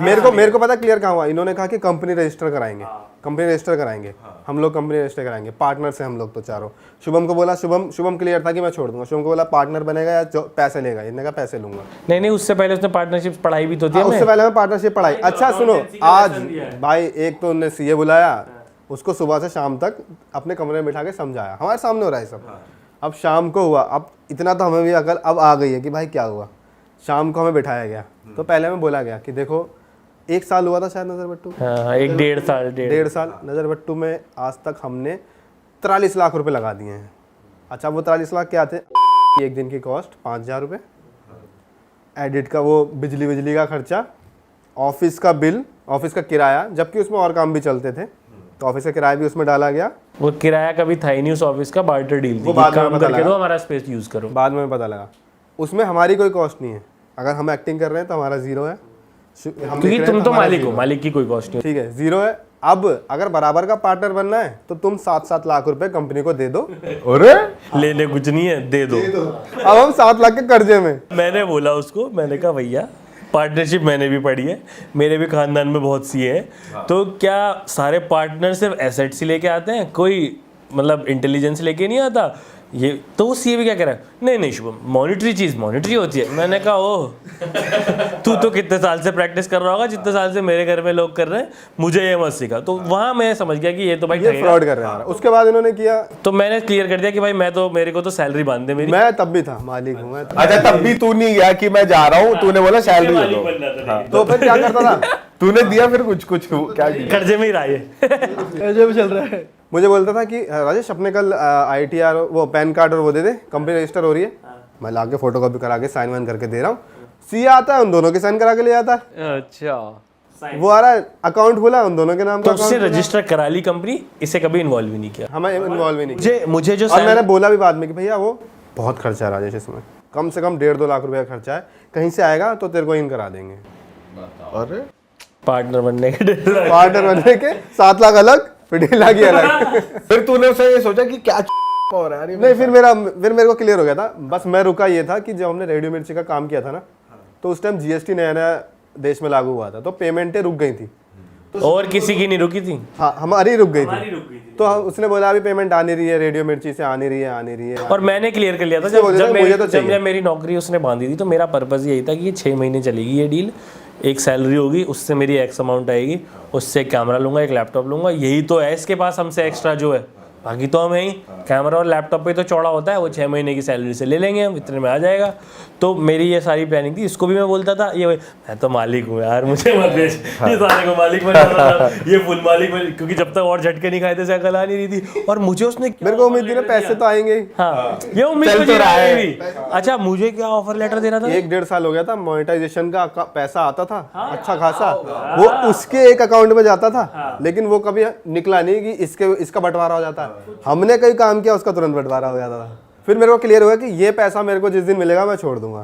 मेरे को पता क्लियर कहाँ हुआ, इन्होंने कहा कि कंपनी रजिस्टर कराएंगे, कंपनी रजिस्टर कराएंगे, हम लोग कंपनी रजिस्टर कराएंगे, पार्टनर से हम लोग तो चारों। शुभम को बोला, शुभम क्लियर था कि मैं छोड़ दूंगा, शुभम को बोला पार्टनर बनेगा या पैसे लेगा, इन्होंने कहा पैसे लूंगा। नहीं उससे पहले उसने पार्टनरशिप पढ़ाई भी तो थी। उससे पहले मैं पार्टनरशिप पढ़ाई। अच्छा सुनो, आज भाई एक तो उन्होंने सीए बुलाया, उसको सुबह से शाम तक अपने कमरे में बिठा के समझाया, हमारे सामने हो रहा है सब। अब शाम को हुआ, अब इतना तो हमें भी अकल अब आ गई है कि भाई क्या हुआ। शाम को हमें बिठाया गया, तो पहले हमें बोला गया कि देखो 1 साल हुआ था शायद नजरबट्टू, हाँ, एक डेढ़ साल नजरबट्टू में आज तक हमने 43 लाख रुपए लगा दिए हैं। अच्छा वो 43 लाख क्या थे, एक दिन की कॉस्ट 5,000 रुपये, एडिट का वो बिजली का खर्चा, ऑफिस का बिल, ऑफिस का किराया, जबकि उसमें और काम भी चलते थे तो ऑफिस का किराया भी उसमें डाला गया। वो किराया कभी था ही नहीं उस ऑफिस का, बार्टर डील थी, वो बाद में काम पता करके लगा। दो हमारा स्पेस यूज करो। बाद में पता लगा उसमें हमारी कोई कॉस्ट नहीं है, अगर हम एक्टिंग कर रहे हैं तो हमारा जीरो है, क्योंकि तुम तो मालिक हो, मालिक की कोई कॉस्ट नहीं। ठीक है, जीरो है। अब अगर बराबर का पार्टनर बनना है तो तुम 7-7 लाख रुपए कंपनी को दे दो। अरे लेने कुछ नहीं है, दे दो। अब हम 7 लाख के कर्जे में। मैंने बोला उसको, मैंने कहा भैया पार्टनरशिप मैंने भी पढ़ी है, मेरे भी खानदान में बहुत सी है, तो क्या सारे पार्टनर सिर्फ एसेट्स ही लेके आते हैं, कोई मतलब इंटेलिजेंस लेके नहीं आता? ये तो वो सीए भी क्या कह रहा है, नहीं शुभम मॉनिटरी चीज़ मॉनिटरी होती है। मैंने कहा ओह तू तो कितने साल से प्रैक्टिस कर रहा होगा जितने साल से मेरे घर में लोग कर रहे हैं, मुझे ये मत सिखा। तो वहाँ मैं समझ गया कि ये तो भाई फ्रॉड कर रहे हैं। उसके बाद इन्होंने किया, तो मैंने क्लियर कर दिया कि भाई मेरे को तो सैलरी बांध दे मेरी। मैं तब भी था, मालिक हूँ मैं। अच्छा तब भी तू नहीं गया कि मैं जा रहा हूँ, तूने बोला सैलरी दे दो, तो फिर क्या करता था, तूने दिया फिर कुछ क्या किया? कर्जे में ही रहा ये कर्जे में चल रहा है। मुझे बोलता था कि राजेश अपने कल ITR वो पैन कार्ड और वो दे दे, कंपनी रजिस्टर हो रही है। मैं ला के फोटो कॉपी करा के साइन वाइन करके दे रहा हूँ। सीए आता है, उन दोनों के साइन करा के ले आता है। अच्छा, वो आ रहा है, अकाउंट खुला, उन दोनों के नाम तो का उससे रजिस्टर करा ली कंपनी, इसे कभी इन्वॉल्व ही नहीं किया, हमें इन्वॉल्व ही नहीं किया। मुझे जो और मैंने बोला भी बाद में कि भैया वो बहुत खर्चा है राजेश, इसमें कम से कम 1.5-2 लाख रुपए का खर्चा है, कहीं से आएगा तो तेरे को इन करा देंगे। अरे पार्टनर बनने के 7 लाख अलग, फिर 1.5 लाख ही अलग। फिर तूने उसे ये सोचा कि क्या हो रहा है? नहीं, फिर मेरे को क्लियर हो गया था। बस मैं रुका ये था कि जब हमने रेडियो मिर्ची का काम किया था ना, तो उस टाइम GST नया देश में लागू हुआ था, तो पेमेंटें रुक गई थी, और किसी की नहीं रुकी थी। हाँ हमारी रुक गई थी। तो उसने बोला अभी पेमेंट आ नहीं रही है, रेडियो मिर्ची से आ नहीं रही है। और मैंने क्लियर कर लिया था जब मेरी नौकरी उसने बांधी थी, तो मेरा पर्पस यही था कि ये 6 महीने चलेगी ये डील, एक सैलरी होगी, उससे मेरी एक्स अमाउंट आएगी, उससे एक कैमरा लूंगा, एक लैपटॉप लूंगा, यही तो है इसके पास हमसे एक्स्ट्रा जो है। बाकी तो हम यही कैमरा और लैपटॉप पे तो चौड़ा होता है, वो 6 महीने की सैलरी से ले लेंगे हम, इतने में आ जाएगा। तो मेरी ये सारी प्लानिंग थी। इसको भी मैं बोलता था ये मैं तो मालिक हूँ यार, मुझे मत बेच, ये सारे को मालिक बना था, ये फुल मालिक बन, क्योंकि जब तक और झटके नहीं खाए थे से अकल आ नहीं रही थी। और मुझे उसने, मेरे को उम्मीद थी ना पैसे तो आएंगे। हाँ ये उम्मीद मुझे भी। अच्छा मुझे क्या ऑफर लेटर दे रहा था? 1-1.5 साल हो गया था, मोनेटाइजेशन का पैसा आता था अच्छा खासा, वो उसके एक अकाउंट में जाता था, लेकिन वो कभी निकला नहीं कि इसका बंटवारा हो जाता है। हमने कई काम किया, उसका तुरंत बंटवारा हो जाता था। फिर मेरे को क्लियर हुआ कि ये पैसा मेरे को जिस दिन मिलेगा मैं छोड़ दूंगा।